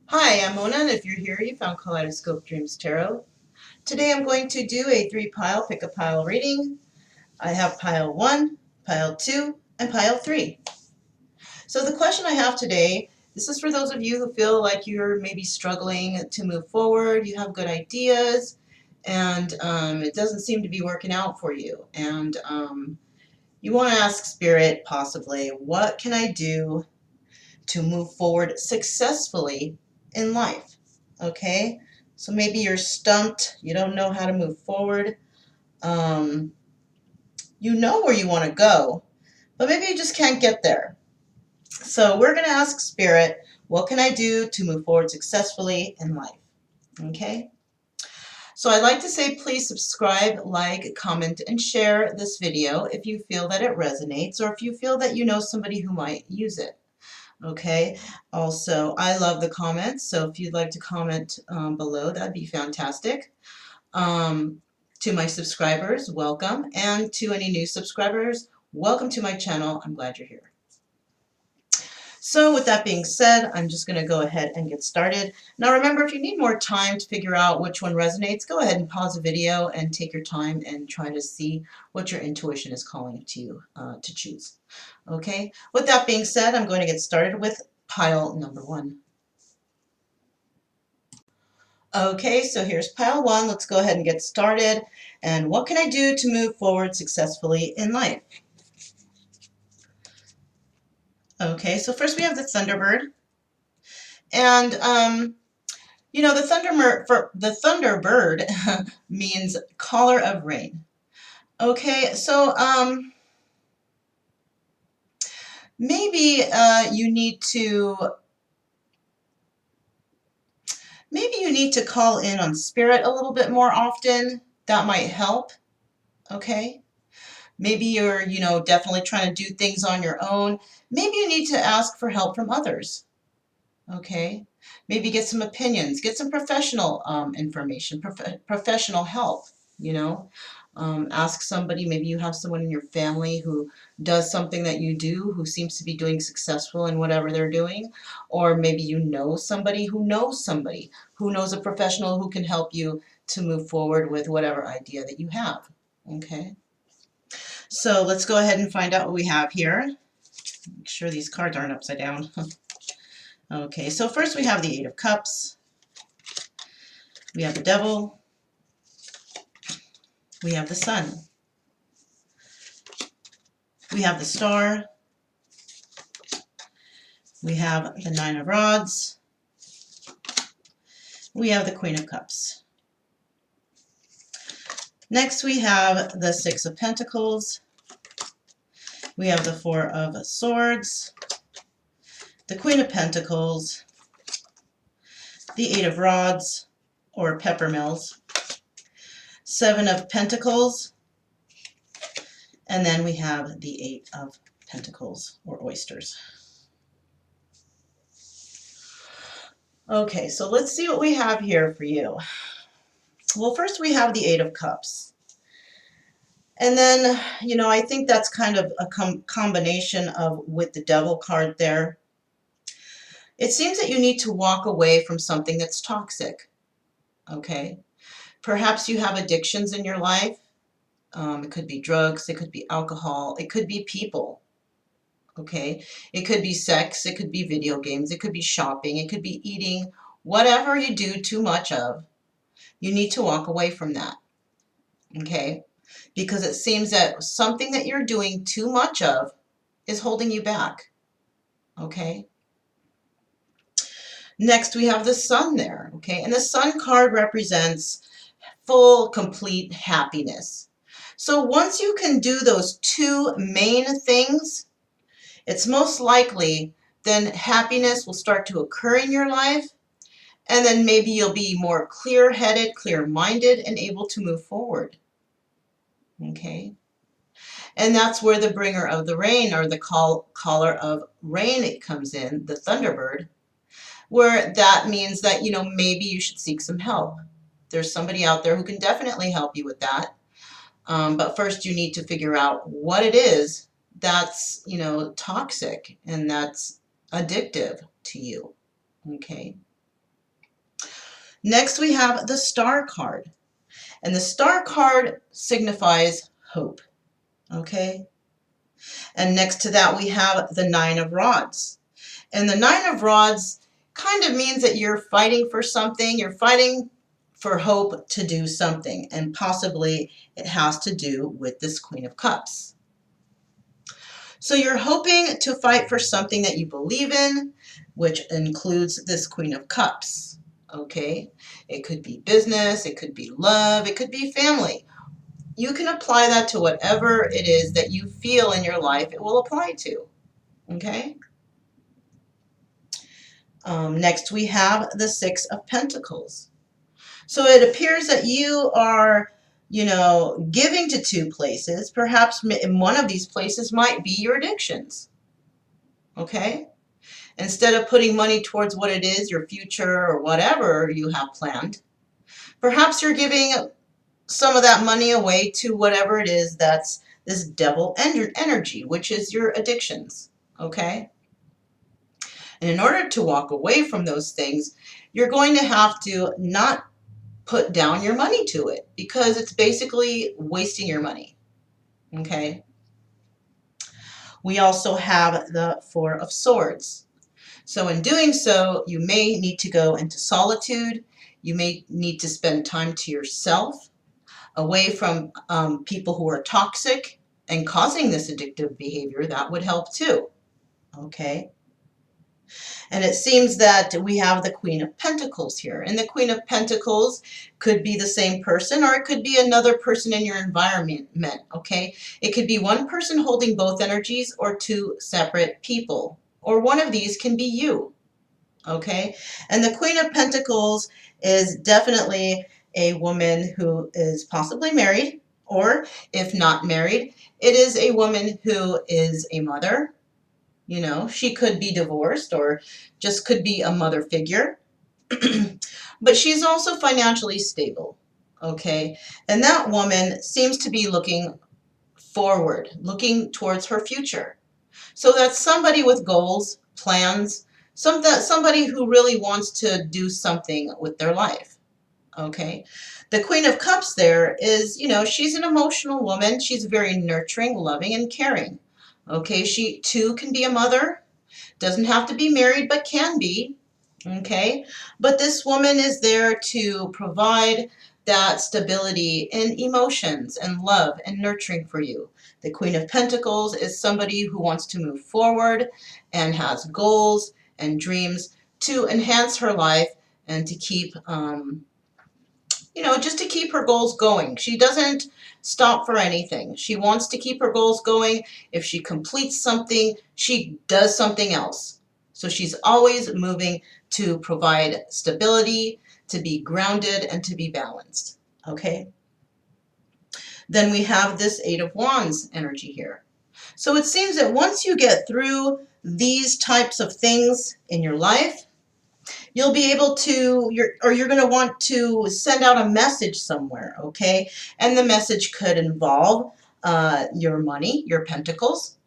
Hi, I'm Mona, and if you're here, you found Kaleidoscope Dreams Tarot. Today I'm going to do a three-pile pick-a-pile reading. I have pile 1, pile 2, and pile 3. So the question I have today, this is for those of you who feel like you're maybe struggling to move forward, you have good ideas, and it doesn't seem to be working out for you. And you want to ask Spirit, possibly, what can I do to move forward successfully in life? Okay, so maybe you're stumped, you don't know how to move forward. Um, you know where you want to go, but maybe you just can't get there. So we're going to ask Spirit, what can I do to move forward successfully in life? Okay, so I'd like to say please subscribe, like, comment, and share this video if you feel that it resonates or if you feel that you know somebody who might use it. Okay, also, I love the comments, so if you'd like to comment below, that'd be fantastic. To my subscribers, welcome, and to any new subscribers, welcome to my channel. I'm glad you're here. So with that being said, I'm just going to go ahead and get started. Now remember, if you need more time to figure out which one resonates, go ahead and pause the video and take your time and try to see what your intuition is calling to you to choose. Okay, with that being said, I'm going to get started with pile number 1. Okay, so here's pile 1. Let's go ahead and get started. And what can I do to move forward successfully in life? Okay, so first we have the Thunderbird. And, you know, the Thunderbird means caller of rain. Okay, so maybe you need to call in on Spirit a little bit more often. That might help. Okay. Maybe you're, definitely trying to do things on your own. Maybe you need to ask for help from others. Okay. Maybe get some opinions, get some professional information, professional help, you know. Ask somebody, maybe you have someone in your family who does something that you do, who seems to be doing successful in whatever they're doing. Or maybe you know somebody who knows a professional who can help you to move forward with whatever idea that you have. Okay. So let's go ahead and find out what we have here. Make sure these cards aren't upside down. Okay, so first we have the Eight of Cups. We have the Devil. We have the Sun. We have the Star. We have the Nine of Rods. We have the Queen of Cups. Next we have the Six of Pentacles. We have the Four of Swords. The Queen of Pentacles. The Eight of Rods, or peppermills. Seven of Pentacles. And then we have the Eight of Pentacles, or oysters. Okay, so let's see what we have here for you. Well, first we have the Eight of Cups. And then, I think that's kind of a combination of with the Devil card there. It seems that you need to walk away from something that's toxic. Okay? Perhaps you have addictions in your life. It could be drugs, it could be alcohol, it could be people. Okay? It could be sex, it could be video games, it could be shopping, it could be eating. Whatever you do too much of, you need to walk away from that. Okay? Because it seems that something that you're doing too much of is holding you back. Okay? Next, we have the Sun there. Okay? And the Sun card represents full, complete happiness. So once you can do those two main things, it's most likely then happiness will start to occur in your life, and then maybe you'll be more clear-headed, clear-minded, and able to move forward. Okay? And that's where the bringer of the rain, or the caller of rain, comes in, the Thunderbird, where that means that, maybe you should seek some help. There's somebody out there who can definitely help you with that. But first you need to figure out what it is that's, toxic and that's addictive to you. Okay. Next, we have the star card. And the star card signifies hope. Okay? And next to that, we have the Nine of Rods. And the Nine of Rods kind of means that you're fighting for something. You're fighting for hope to do something. And possibly it has to do with this Queen of Cups. So you're hoping to fight for something that you believe in, which includes this Queen of Cups. Okay? It could be business, it could be love, it could be family. You can apply that to whatever it is that you feel in your life it will apply to. Okay? Next, we have the Six of Pentacles. So it appears that you are, giving to two places. Perhaps in one of these places might be your addictions. Okay? Instead of putting money towards what it is, your future or whatever you have planned, perhaps you're giving some of that money away to whatever it is that's this devil energy, which is your addictions. Okay? And in order to walk away from those things, you're going to have to not put down your money to it because it's basically wasting your money. Okay? We also have the Four of Swords. So in doing so, you may need to go into solitude. You may need to spend time to yourself, away from people who are toxic and causing this addictive behavior. That would help too. Okay? And it seems that we have the Queen of Pentacles here. And the Queen of Pentacles could be the same person, or it could be another person in your environment, okay? It could be one person holding both energies or two separate people. Or one of these can be you, okay? And the Queen of Pentacles is definitely a woman who is possibly married, or if not married, it is a woman who is a mother. She could be divorced or just could be a mother figure. But she's also financially stable, okay? And that woman seems to be looking forward, looking towards her future. So that's somebody with goals, plans, somebody who really wants to do something with their life, okay? The Queen of Cups there is, she's an emotional woman. She's very nurturing, loving, and caring. Okay, she too can be a mother. Doesn't have to be married, but can be. Okay, but this woman is there to provide that stability in emotions and love and nurturing for you. The Queen of Pentacles is somebody who wants to move forward and has goals and dreams to enhance her life and to keep just to keep her goals going. She doesn't stop for anything. She wants to keep her goals going. If she completes something, she does something else. So she's always moving to provide stability, to be grounded, and to be balanced. Okay? Then we have this Eight of Wands energy here. So it seems that once you get through these types of things in your life, you'll be able to, you're going to want to send out a message somewhere, okay? And the message could involve your money, your pentacles,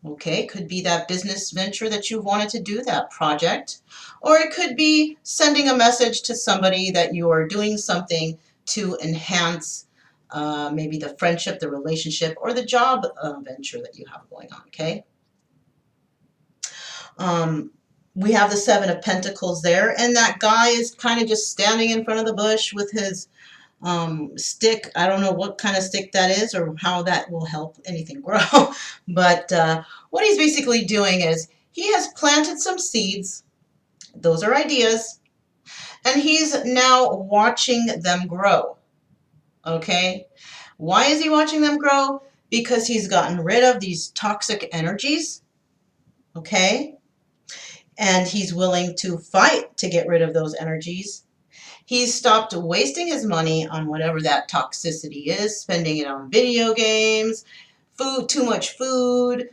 okay? Could be that business venture that you wanted to do, that project. Or it could be sending a message to somebody that you are doing something to enhance maybe the friendship, the relationship, or the job venture that you have going on, okay? We have the Seven of Pentacles there, and that guy is kind of just standing in front of the bush with his stick. I don't know what kind of stick that is or how that will help anything grow, but what he's basically doing is he has planted some seeds. Those are ideas, and he's now watching them grow, okay? Why is he watching them grow? Because he's gotten rid of these toxic energies, okay? And he's willing to fight to get rid of those energies. He's stopped wasting his money on whatever that toxicity is, spending it on video games, food, too much food,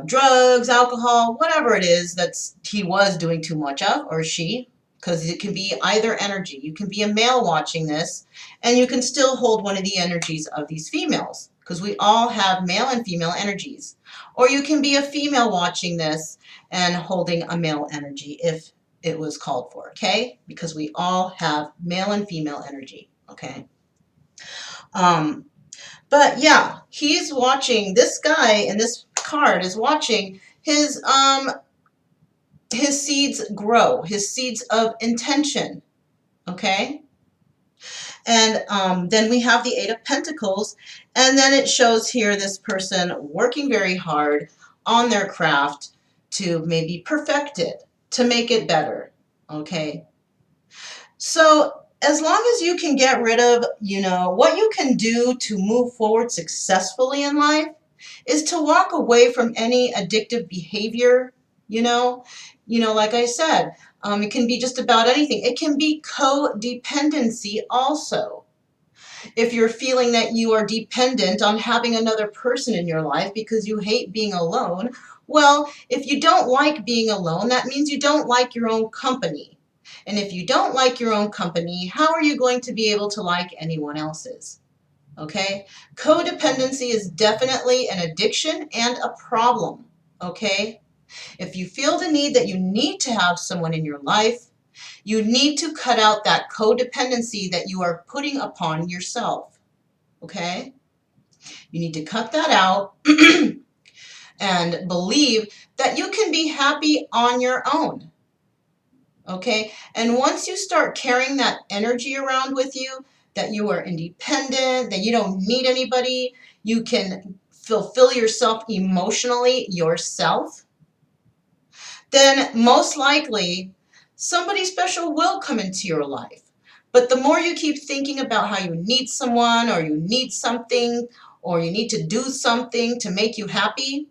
drugs, alcohol, whatever it is that's he was doing too much of, or she, because it can be either energy. You can be a male watching this, and you can still hold one of the energies of these females, because we all have male and female energies. Or you can be a female watching this and holding a male energy if it was called for, okay? Because we all have male and female energy, okay? Um, but yeah, he's watching, this guy in this card is watching his seeds grow, his seeds of intention, okay? And then we have the Eight of Pentacles, and then it shows here this person working very hard on their craft to maybe perfect it, to make it better, okay? So as long as you can get rid of, what you can do to move forward successfully in life is to walk away from any addictive behavior, like I said, it can be just about anything. It can be codependency also. If you're feeling that you are dependent on having another person in your life because you hate being alone, well, if you don't like being alone, that means you don't like your own company. And if you don't like your own company, how are you going to be able to like anyone else's? Okay? Codependency is definitely an addiction and a problem. Okay? If you feel the need that you need to have someone in your life, you need to cut out that codependency that you are putting upon yourself. Okay? You need to cut that out and believe that you can be happy on your own. Okay? And once you start carrying that energy around with you, that you are independent, that you don't need anybody, you can fulfill yourself emotionally yourself, then most likely somebody special will come into your life. But the more you keep thinking about how you need someone or you need something or you need to do something to make you happy,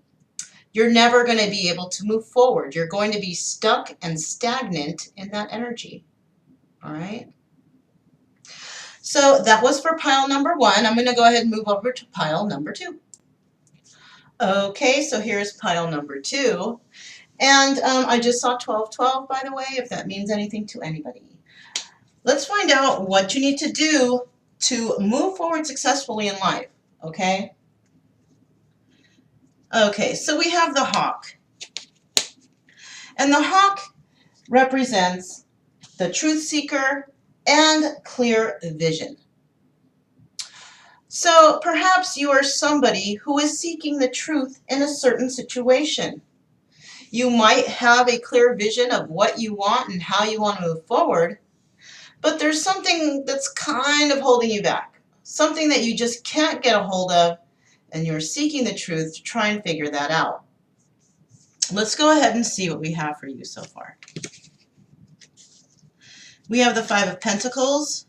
you're never going to be able to move forward. You're going to be stuck and stagnant in that energy. All right? So that was for pile number 1. I'm going to go ahead and move over to pile number 2. Okay, so here's pile number 2. And I just saw 1212, by the way, if that means anything to anybody. Let's find out what you need to do to move forward successfully in life, okay? Okay, so we have the hawk. And the hawk represents the truth seeker and clear vision. So perhaps you are somebody who is seeking the truth in a certain situation. You might have a clear vision of what you want and how you want to move forward, but there's something that's kind of holding you back, something that you just can't get a hold of, and you're seeking the truth to try and figure that out. Let's go ahead and see what we have for you so far. We have the Five of Pentacles.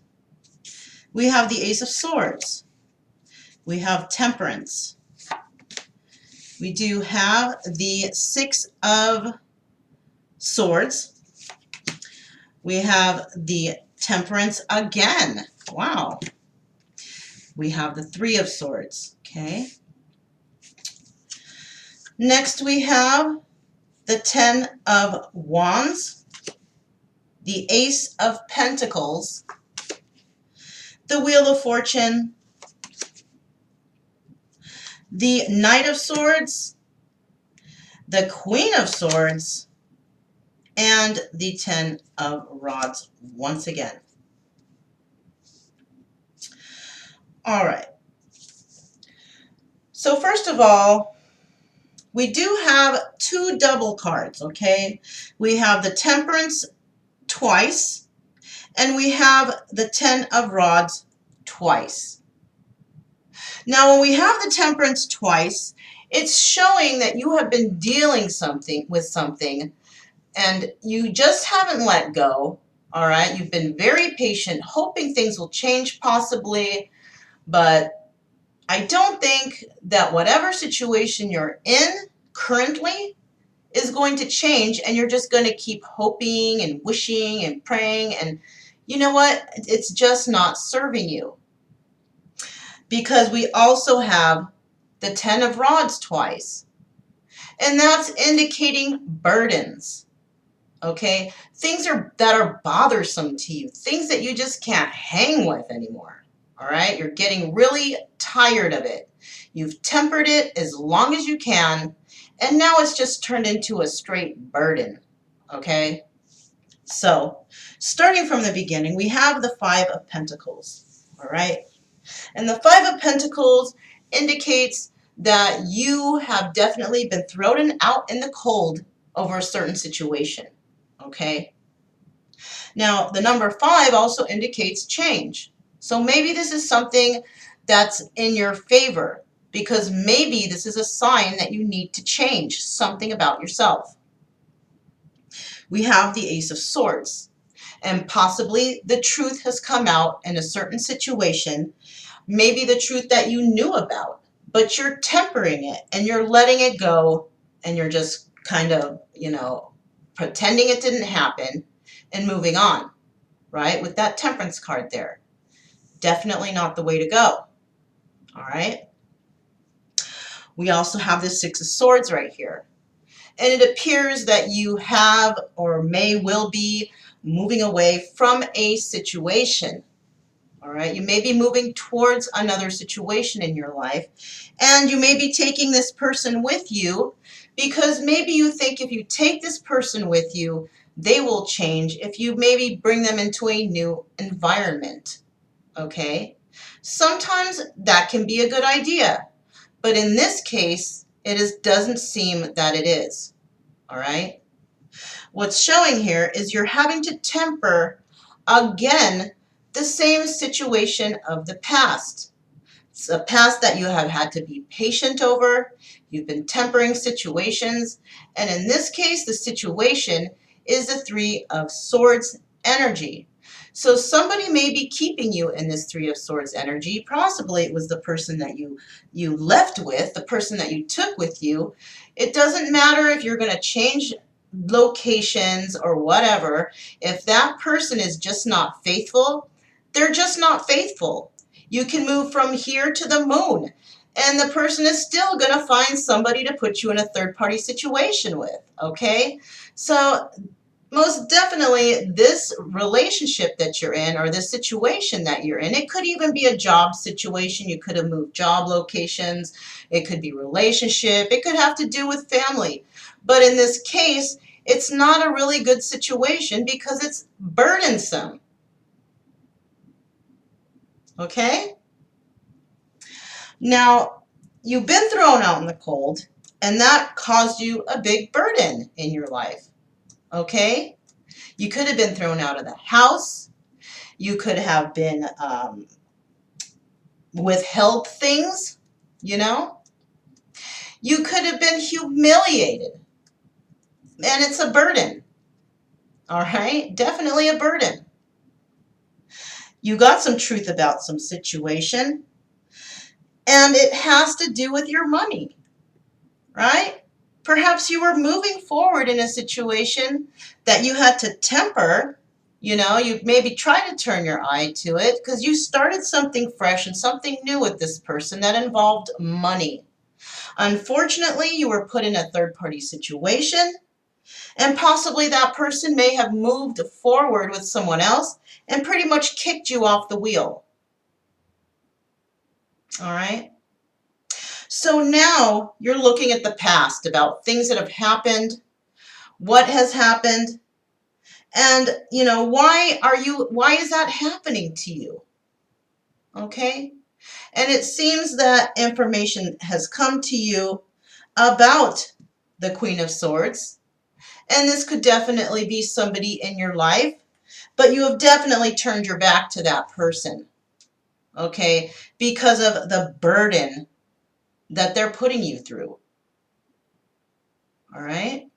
We have the Ace of Swords. We have Temperance. We do have the Six of Swords. We have the Temperance again. Wow. We have the Three of Swords. Okay. Next we have the Ten of Wands, the Ace of Pentacles, the Wheel of Fortune, the Knight of Swords, the Queen of Swords, and the Ten of Rods once again. All right. So first of all, we do have 2 double cards, okay? We have the Temperance twice, and we have the Ten of Rods twice. Now, when we have the Temperance twice, it's showing that you have been dealing with something, and you just haven't let go, all right? You've been very patient, hoping things will change possibly, but I don't think that whatever situation you're in currently is going to change, and you're just going to keep hoping and wishing and praying, and you know what? It's just not serving you. Because we also have the Ten of Rods twice, and that's indicating burdens. Okay? Things that are bothersome to you, things that you just can't hang with anymore. All right? You're getting really tired of it. You've tempered it as long as you can, and now it's just turned into a straight burden. Okay? So, starting from the beginning, we have the Five of Pentacles, all right? And the Five of Pentacles indicates that you have definitely been thrown out in the cold over a certain situation, okay? Now, the number 5 also indicates change. So maybe this is something that's in your favor, because maybe this is a sign that you need to change something about yourself. We have the Ace of Swords, and possibly the truth has come out in a certain situation, maybe the truth that you knew about, but you're tempering it and you're letting it go, and you're just kind of, pretending it didn't happen and moving on, right? With that Temperance card there. Definitely not the way to go, all right? We also have the Six of Swords right here. And it appears that you have or will be moving away from a situation. All right, you may be moving towards another situation in your life, and you may be taking this person with you because maybe you think if you take this person with you, they will change if you maybe bring them into a new environment. Okay, sometimes that can be a good idea, but in this case, doesn't seem that it is. All right. What's showing here is you're having to temper, again, the same situation of the past. It's a past that you have had to be patient over. You've been tempering situations. And in this case, the situation is the Three of Swords energy. So somebody may be keeping you in this Three of Swords energy. Possibly it was the person that you left with, the person that you took with you. It doesn't matter if you're going to change locations or whatever. If that person is just not faithful, they're just not faithful. You can move from here to the moon, and the person is still going to find somebody to put you in a third-party situation with, okay? So most definitely this relationship that you're in, or this situation that you're in, it could even be a job situation. You could have moved job locations. It could be relationship. It could have to do with family. But in this case, it's not a really good situation because it's burdensome. Okay? Now, you've been thrown out in the cold, and that caused you a big burden in your life. Okay? You could have been thrown out of the house. You could have been withheld things, you know. You could have been humiliated. And it's a burden. All right? Definitely a burden. You got some truth about some situation, and it has to do with your money, right? Perhaps you were moving forward in a situation that you had to temper. You know, you maybe try to turn your eye to it because you started something fresh and something new with this person that involved money. Unfortunately, you were put in a third-party situation, and possibly that person may have moved forward with someone else and pretty much kicked you off the wheel. All right? So now you're looking at the past about things that have happened, what has happened, and why is that happening to you? Okay? And it seems that information has come to you about the Queen of Swords, and this could definitely be somebody in your life, but you have definitely turned your back to that person, okay, because of the burden that they're putting you through. All right?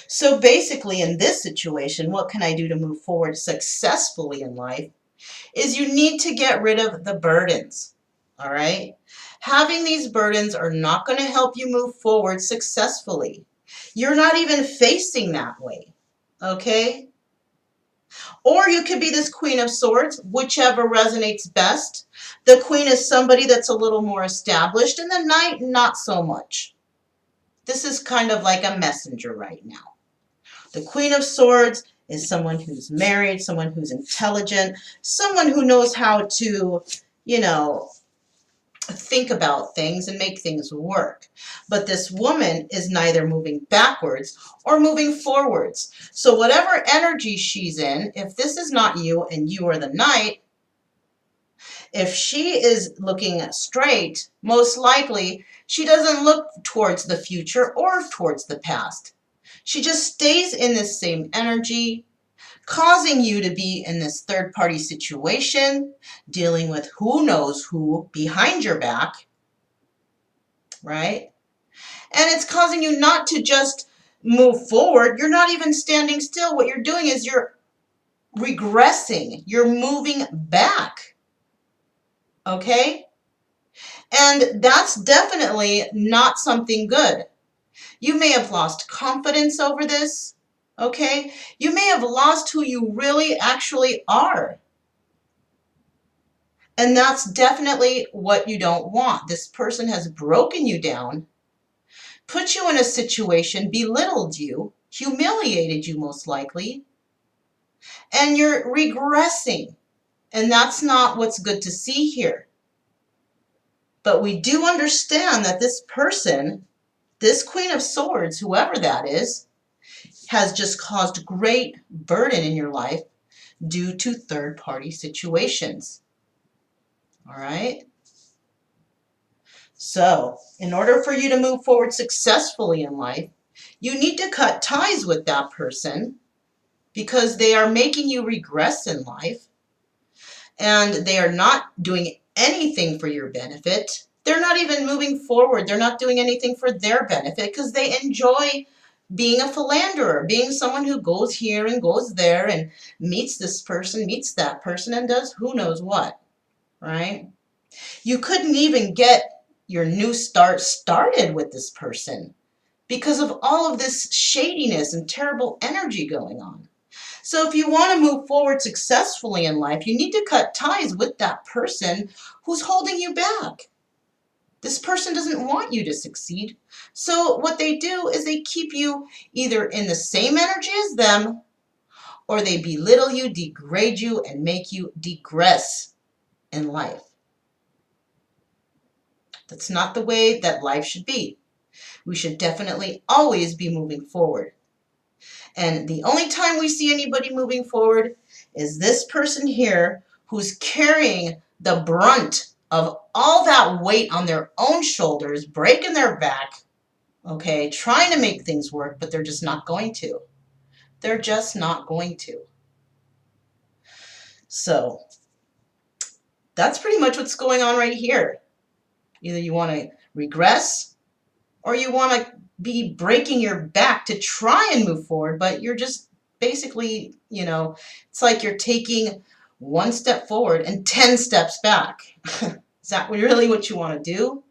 So basically, in this situation, what can I do to move forward successfully in life is you need to get rid of the burdens. All right? Having these burdens are not going to help you move forward successfully. You're not even facing that way. Okay? Or you could be this Queen of Swords, whichever resonates best. The Queen is somebody that's a little more established, and the Knight, not so much. This is kind of like a messenger right now. The Queen of Swords is someone who's married, someone who's intelligent, someone who knows how to, think about things and make things work. But this woman is neither moving backwards or moving forwards. So whatever energy she's in, if this is not you and you are the knight, if she is looking straight, most likely she doesn't look towards the future or towards the past. She just stays in this same energy, causing you to be in this third-party situation, dealing with who knows who behind your back, right? And it's causing you not to just move forward. You're not even standing still. What you're doing is you're regressing. You're moving back, okay? And that's definitely not something good. You may have lost confidence over this, okay? You may have lost who you really actually are. And that's definitely what you don't want. This person has broken you down, put you in a situation, belittled you, humiliated you most likely, and you're regressing. And that's not what's good to see here. But we do understand that this person, this Queen of Swords, whoever that is, has just caused great burden in your life due to third-party situations. All right? So, in order for you to move forward successfully in life, you need to cut ties with that person because they are making you regress in life and they are not doing anything for your benefit. They're not even moving forward. They're not doing anything for their benefit because they enjoy being a philanderer, being someone who goes here and goes there and meets this person, meets that person, and does who knows what, right? You couldn't even get your new start started with this person because of all of this shadiness and terrible energy going on. So if you want to move forward successfully in life, you need to cut ties with that person who's holding you back. This person doesn't want you to succeed. So what they do is they keep you either in the same energy as them, or they belittle you, degrade you, and make you degress in life. That's not the way that life should be. We should definitely always be moving forward. And the only time we see anybody moving forward is this person here who's carrying the brunt of all that weight on their own shoulders, breaking their back, okay, trying to make things work, but they're just not going to. They're just not going to. So that's pretty much what's going on right here. Either you want to regress or you want to be breaking your back to try and move forward, but you're just basically, it's like you're taking one step forward and 10 steps back. Is that really what you want to do?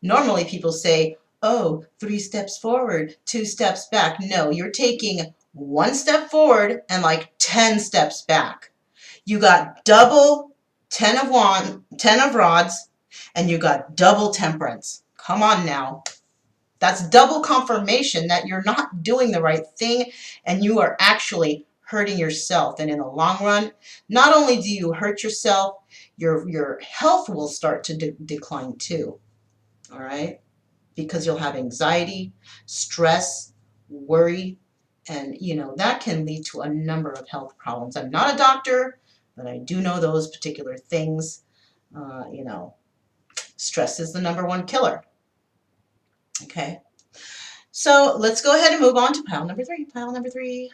Normally people say, oh, 3 steps forward, 2 steps back. No, you're taking 1 step forward and like 10 steps back. You got double 10 of rods, and you got double temperance. Come on now. That's double confirmation that you're not doing the right thing and you are actually hurting yourself. And in the long run, not only do you hurt yourself, your health will start to decline too. All right? Because you'll have anxiety, stress, worry, and that can lead to a number of health problems. I'm not a doctor, but I do know those particular things. Stress is the #1 killer. Okay? So let's go ahead and move on to pile number 3. Pile number 3.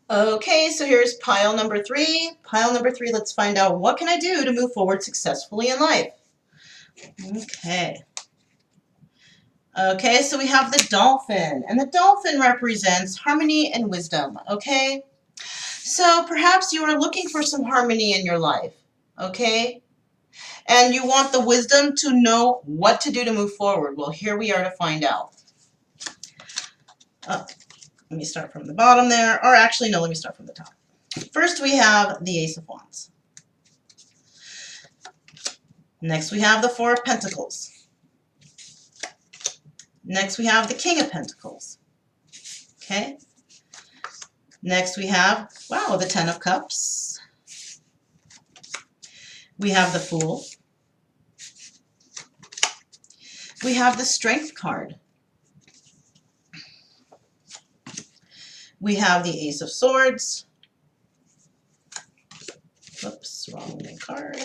Okay, so here's pile number 3. Pile number 3, let's find out what can I do to move forward successfully in life. Okay. Okay, so we have the dolphin, and the dolphin represents harmony and wisdom, okay? So perhaps you are looking for some harmony in your life, okay? And you want the wisdom to know what to do to move forward. Well, here we are to find out. Let me start from the bottom there, or actually, no, let me start from the top. First, we have the Ace of Wands. Next, we have the Four of Pentacles. Next, we have the King of Pentacles. Okay? Next, we have, wow, the Ten of Cups. We have the Fool. We have the Strength card. We have the Ace of Swords. Whoops, wrong card.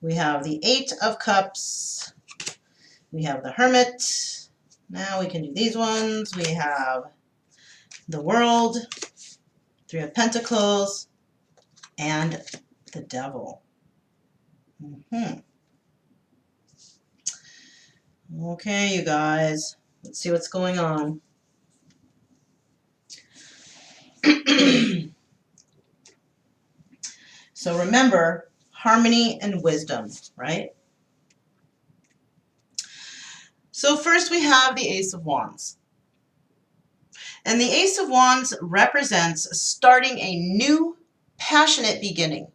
We have the Eight of Cups. We have the Hermit. Now we can do these ones. We have the World, Three of Pentacles, and the Devil. Okay, you guys. Let's see what's going on. So remember, harmony and wisdom, right? So first we have the Ace of Wands. And the Ace of Wands represents starting a new, passionate beginning.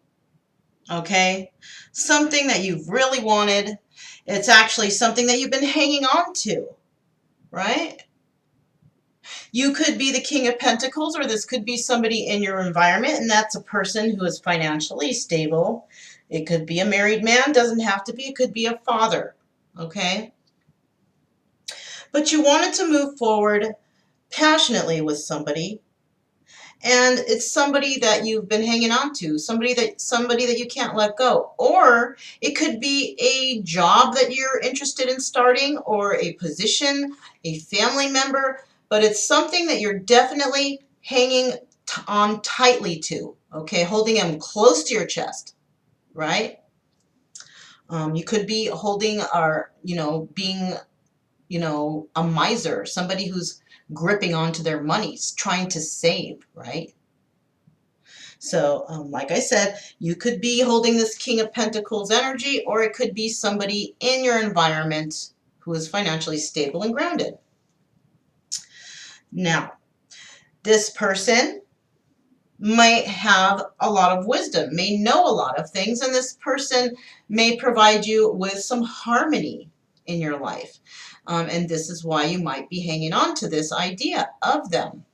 Okay? Something that you've really wanted. It's actually something that you've been hanging on to, right? You could be the King of Pentacles, or this could be somebody in your environment, and that's a person who is financially stable. It could be a married man, doesn't have to be. It could be a father, okay? But you wanted to move forward passionately with somebody, and it's somebody that you've been hanging on to, somebody that you can't let go. Or it could be a job that you're interested in starting, or a position, a family member, but it's something that you're definitely hanging on tightly to, okay, holding them close to your chest, right? You could be holding, or being a miser, somebody who's gripping onto their money, trying to save, right? So, like I said, you could be holding this King of Pentacles energy, or it could be somebody in your environment who is financially stable and grounded. Now, this person might have a lot of wisdom, may know a lot of things, and this person may provide you with some harmony in your life. And this is why you might be hanging on to this idea of them.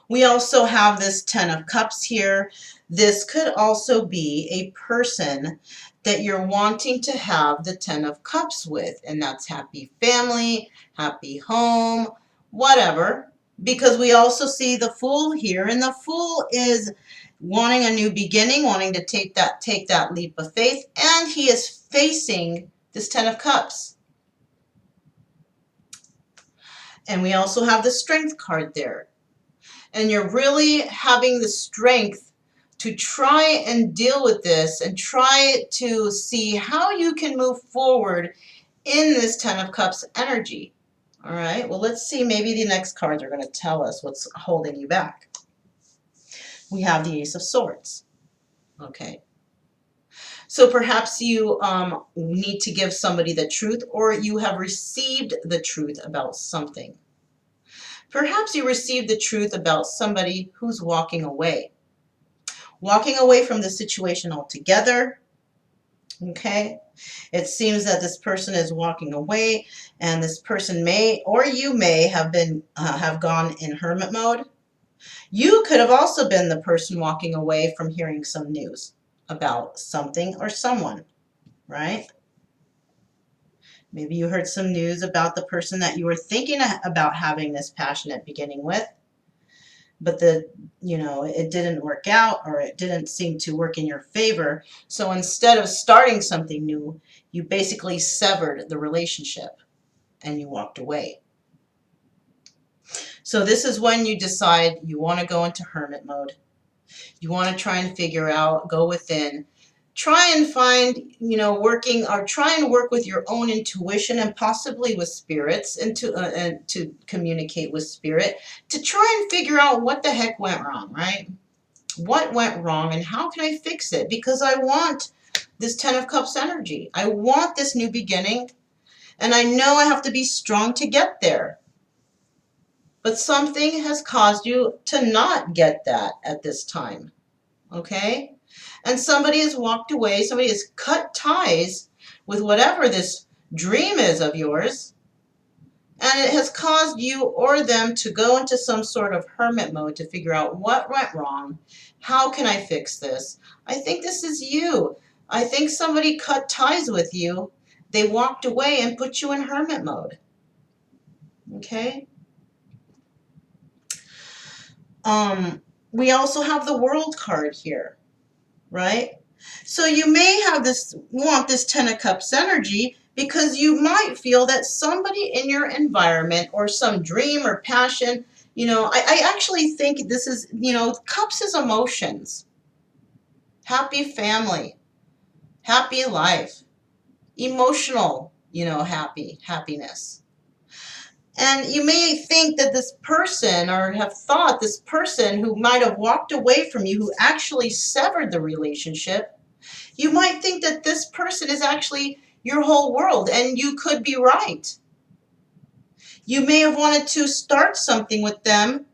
We also have this Ten of Cups here. This could also be a person that you're wanting to have the Ten of Cups with, and that's happy family, happy home, whatever. Because we also see the Fool here, and the Fool is wanting a new beginning, wanting to take that leap of faith, and he is facing this Ten of Cups. And we also have the Strength card there. And you're really having the strength to try and deal with this and try to see how you can move forward in this Ten of Cups energy. All right, well, let's see. Maybe the next cards are going to tell us what's holding you back. We have the Ace of Swords. Okay. So perhaps you need to give somebody the truth, or you have received the truth about something. Perhaps you received the truth about somebody who's walking away from the situation altogether. Okay, it seems that this person is walking away, and this person may, or you may have been have gone in hermit mode. You could have also been the person walking away from hearing some news about something or someone, right? Maybe you heard some news about the person that you were thinking about having this passionate beginning with, but it didn't work out, or it didn't seem to work in your favor. So instead of starting something new, you basically severed the relationship and you walked away. So this is when you decide you want to go into hermit mode. You want to try and figure out, go within, try and find, try and work with your own intuition, and possibly with spirits, and to communicate with spirit, to try and figure out what the heck went wrong, right? What went wrong and how can I fix it? Because I want this Ten of Cups energy. I want this new beginning, and I know I have to be strong to get there. But something has caused you to not get that at this time. Okay? And somebody has walked away, somebody has cut ties with whatever this dream is of yours, And it has caused you or them to go into some sort of hermit mode to figure out what went wrong. How can I fix this? I think this is you. I think somebody cut ties with you. They walked away and put you in hermit mode. Okay? We also have the World card here, right? So you may have this, want this Ten of Cups energy because you might feel that somebody in your environment or some dream or passion, I actually think this is, cups is emotions. Happy family, happy life, emotional, happiness. And you may think that this person, or have thought this person who might have walked away from you, who actually severed the relationship, you might think that this person is actually your whole world, and you could be right. You may have wanted to start something with them,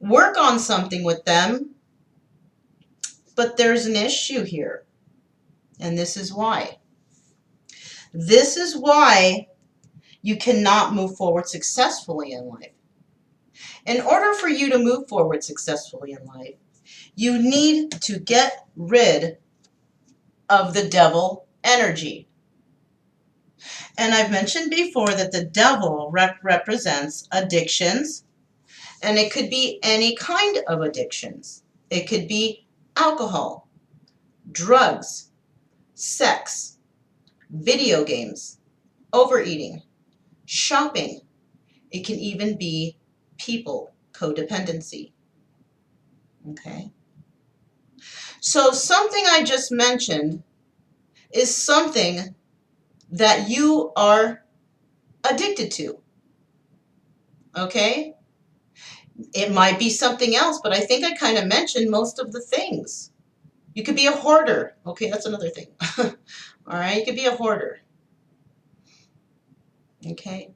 work on something with them, but there's an issue here, and this is why. This is why you cannot move forward successfully in life. In order for you to move forward successfully in life, you need to get rid of the devil energy. And I've mentioned before that the devil represents addictions, and it could be any kind of addictions. It could be alcohol, drugs, sex, video games, overeating, shopping. It can even be people, codependency. Okay? So something I just mentioned is something that you are addicted to. Okay? It might be something else, but I think I kind of mentioned most of the things. You could be a hoarder. Okay, that's another thing. All right, you could be a hoarder. Okay?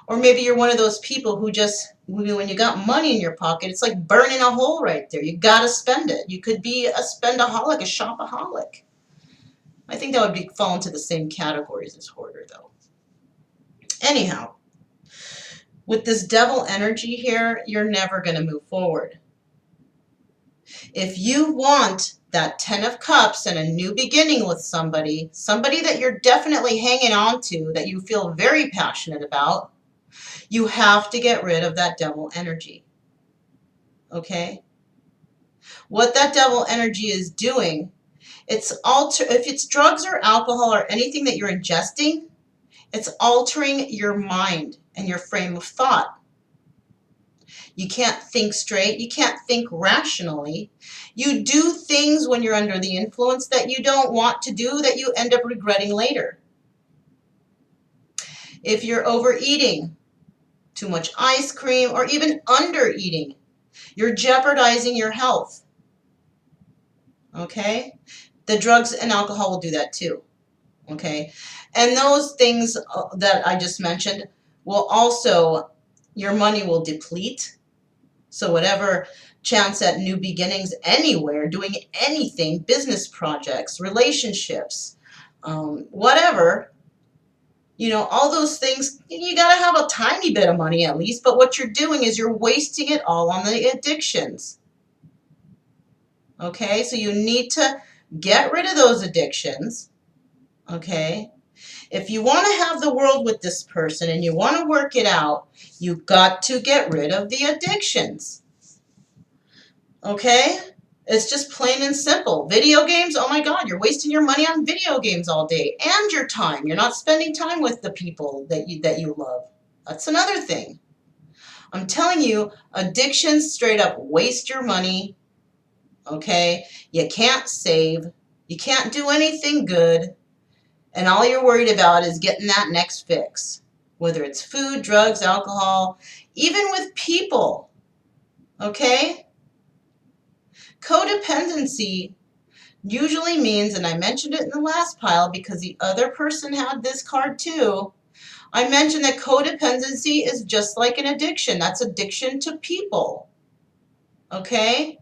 Or maybe you're one of those people who just, when you got money in your pocket, it's like burning a hole right there. You got to spend it. You could be a spendaholic, a shopaholic. I think that would fall into the same categories as hoarder, though. Anyhow, with this devil energy here, you're never going to move forward. If you want that Ten of Cups and a new beginning with somebody that you're definitely hanging on to, that you feel very passionate about, you have to get rid of that devil energy. Okay? What that devil energy is doing, if it's drugs or alcohol or anything that you're ingesting, it's altering your mind and your frame of thought. You can't think straight. You can't think rationally. You do things when you're under the influence that you don't want to do, that you end up regretting later. If you're overeating, too much ice cream, or even undereating, you're jeopardizing your health. Okay? The drugs and alcohol will do that too. Okay? And those things that I just mentioned will also, your money will deplete. So whatever chance at new beginnings anywhere, doing anything, business projects, relationships, whatever, all those things, you got to have a tiny bit of money at least, but what you're doing is you're wasting it all on the addictions. Okay, so you need to get rid of those addictions. Okay, if you want to have the world with this person and you want to work it out, you've got to get rid of the addictions. Okay? It's just plain and simple. Video games, oh my God, you're wasting your money on video games all day and your time. You're not spending time with the people that you love. That's another thing. I'm telling you, addictions straight up waste your money. Okay? You can't save. You can't do anything good. And all you're worried about is getting that next fix. Whether it's food, drugs, alcohol, even with people. Okay? Codependency usually means, and I mentioned it in the last pile because the other person had this card too, I mentioned that codependency is just like an addiction. That's addiction to people. Okay?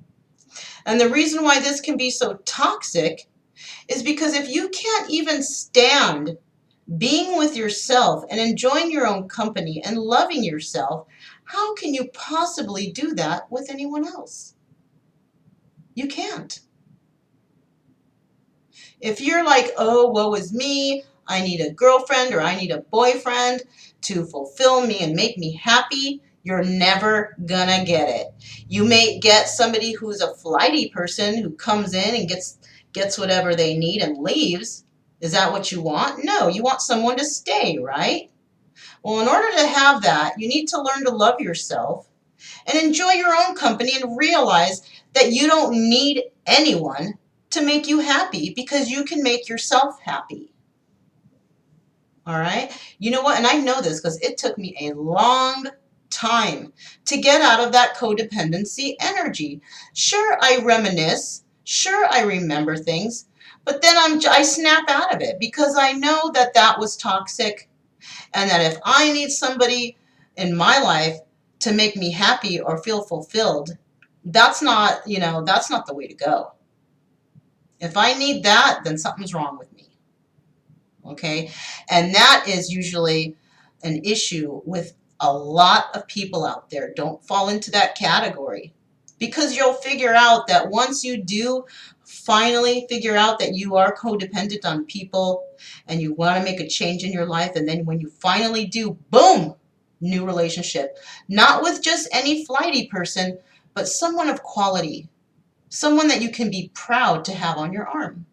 And the reason why this can be so toxic is because if you can't even stand being with yourself and enjoying your own company and loving yourself, how can you possibly do that with anyone else? You can't. If you're like, oh, woe is me, I need a girlfriend or I need a boyfriend to fulfill me and make me happy, you're never gonna get it. You may get somebody who's a flighty person who comes in and gets whatever they need and leaves. Is that what you want? No, you want someone to stay, right? Well, in order to have that, you need to learn to love yourself and enjoy your own company and realize that you don't need anyone to make you happy because you can make yourself happy. All right? You know what? And I know this because it took me a long time to get out of that codependency energy. Sure, I reminisce. Sure, I remember things. But then I snap out of it because I know that that was toxic and that if I need somebody in my life to make me happy or feel fulfilled, that's not, that's not the way to go. If I need that, then something's wrong with me. Okay? And that is usually an issue with a lot of people out there. Don't fall into that category because you'll figure out that once you do finally figure out that you are codependent on people and you want to make a change in your life, and then when you finally do, boom, new relationship. Not with just any flighty person, but someone of quality. Someone that you can be proud to have on your arm.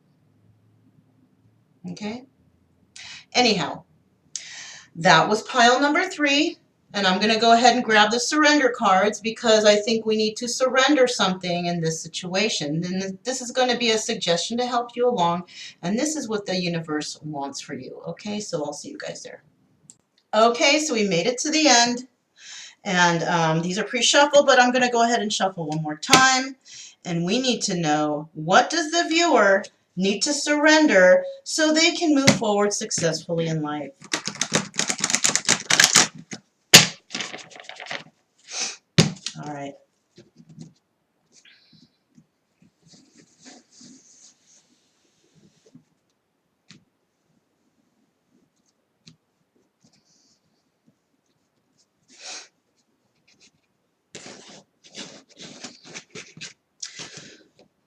Okay? Anyhow, that was pile number 3. And I'm going to go ahead and grab the surrender cards because I think we need to surrender something in this situation. And this is going to be a suggestion to help you along. And this is what the universe wants for you. Okay, so I'll see you guys there. Okay, so we made it to the end. And these are pre-shuffled, but I'm going to go ahead and shuffle one more time. And we need to know, what does the viewer need to surrender so they can move forward successfully in life? All right.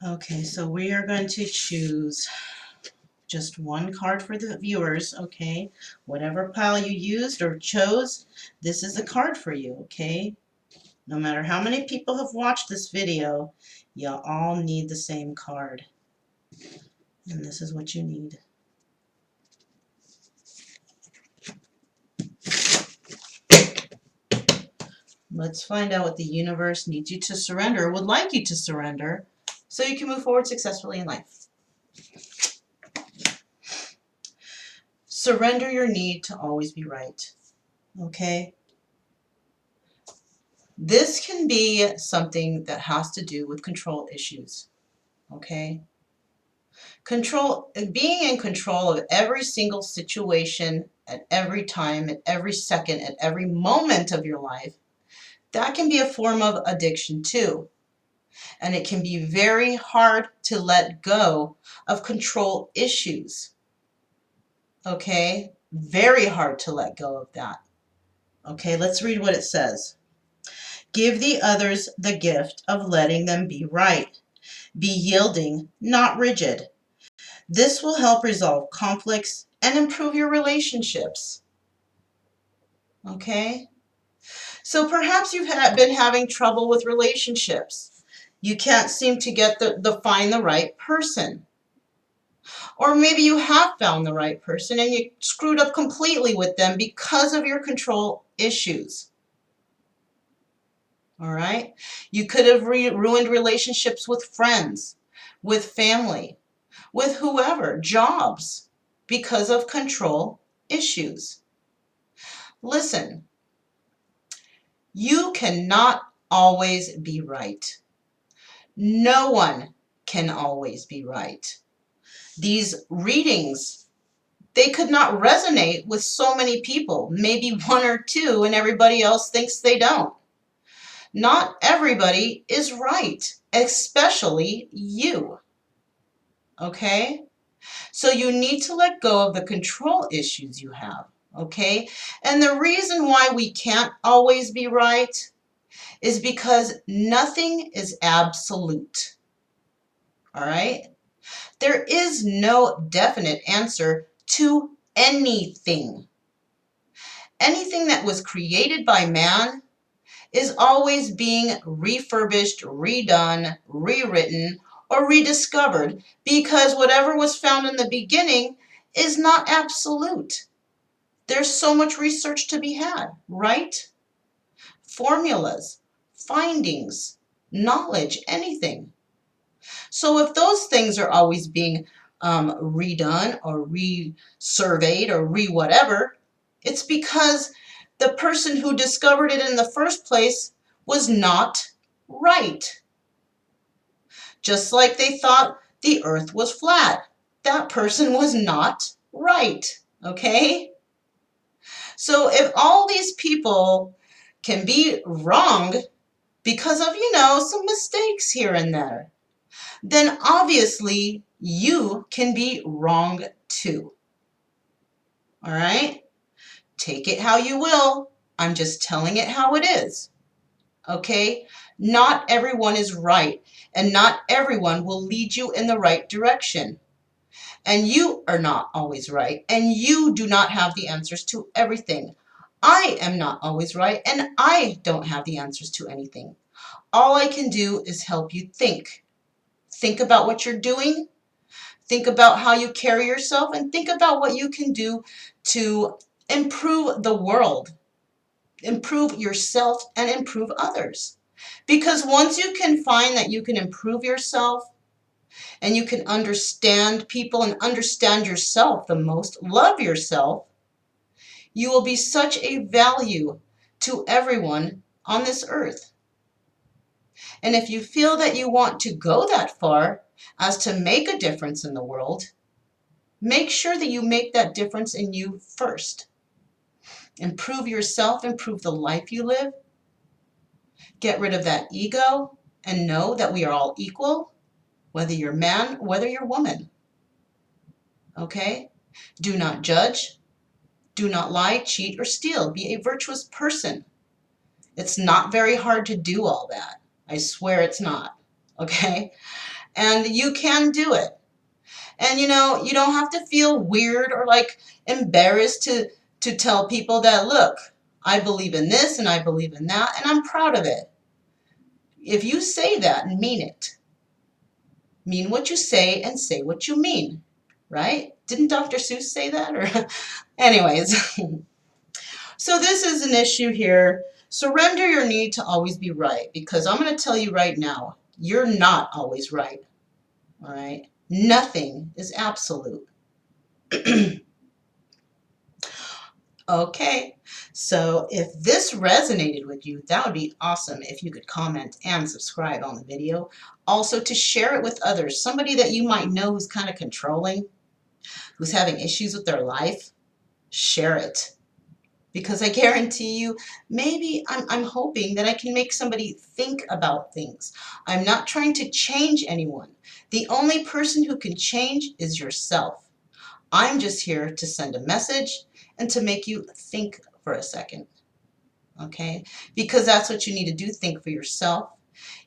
Okay, so we are going to choose just one card for the viewers, okay? Whatever pile you used or chose, this is a card for you, okay? No matter how many people have watched this video, you all need the same card. And this is what you need. Let's find out what the universe needs you to surrender, or would like you to surrender, so you can move forward successfully in life. Surrender your need to always be right, okay? This can be something that has to do with control issues, okay? Being in control of every single situation at every time, at every second, at every moment of your life, that can be a form of addiction too. And it can be very hard to let go of control issues. Okay? Very hard to let go of that. Okay, let's read what it says. Give the others the gift of letting them be right. Be yielding, not rigid. This will help resolve conflicts and improve your relationships. Okay? So perhaps you've been having trouble with relationships. You can't seem to find the right person. Or maybe you have found the right person and you screwed up completely with them because of your control issues. All right? You could have ruined relationships with friends, with family, with whoever, jobs, because of control issues. Listen, you cannot always be right. No one can always be right. These readings, they could not resonate with so many people, maybe one or two, and everybody else thinks they don't. Not everybody is right, especially you. Okay? So you need to let go of the control issues you have, okay? And the reason why we can't always be right is because nothing is absolute, all right? There is no definite answer to anything. Anything that was created by man is always being refurbished, redone, rewritten, or rediscovered because whatever was found in the beginning is not absolute. There's so much research to be had, right? Formulas, findings, knowledge, anything. So if those things are always being redone or re-surveyed or re-whatever, it's because the person who discovered it in the first place was not right. Just like they thought the earth was flat. That person was not right, okay? So if all these people can be wrong because of, some mistakes here and there, then obviously you can be wrong too. All right? Take it how you will. I'm just telling it how it is. Okay? Not everyone is right, and not everyone will lead you in the right direction. And you are not always right, and you do not have the answers to everything. I am not always right, and I don't have the answers to anything. All I can do is help you think. Think about what you're doing. Think about how you carry yourself, and think about what you can do to improve the world, improve yourself, and improve others. Because once you can find that you can improve yourself and you can understand people and understand yourself the most, love yourself, you will be such a value to everyone on this earth. And if you feel that you want to go that far as to make a difference in the world, make sure that you make that difference in you first. Improve yourself, improve the life you live. Get rid of that ego and know that we are all equal, whether you're man, whether you're woman. Okay? Do not judge. Do not lie, cheat, or steal. Be a virtuous person. It's not very hard to do all that. I swear it's not. Okay? And you can do it. And you don't have to feel weird or like embarrassed to tell people that, look, I believe in this and I believe in that, and I'm proud of it. If you say that and mean it, mean what you say and say what you mean, right? Didn't Dr. Seuss say that? Or anyways, so this is an issue here. Surrender your need to always be right, because I'm going to tell you right now, you're not always right. All right? Nothing is absolute. Okay, so if this resonated with you, that would be awesome if you could comment and subscribe on the video. Also to share it with others, somebody that you might know who's kind of controlling, who's having issues with their life, share it. Because I guarantee you, maybe I'm hoping that I can make somebody think about things. I'm not trying to change anyone. The only person who can change is yourself. I'm just here to send a message and to make you think for a second, okay? Because that's what you need to do, think for yourself.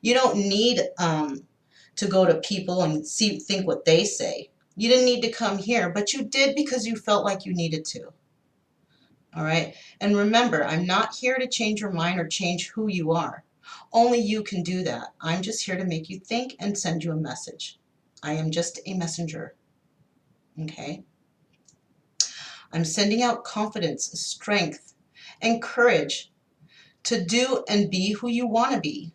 You don't need to go to people and think what they say. You didn't need to come here, but you did because you felt like you needed to. All right? And remember, I'm not here to change your mind or change who you are. Only you can do that. I'm just here to make you think and send you a message. I am just a messenger, okay? I'm sending out confidence, strength, and courage to do and be who you want to be,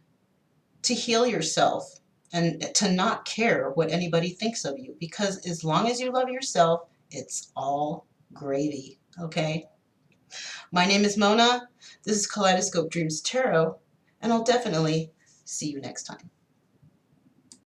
to heal yourself, and to not care what anybody thinks of you, because as long as you love yourself, it's all gravy, okay? My name is Mona. This is Kaleidoscope Dreams Tarot, and I'll definitely see you next time.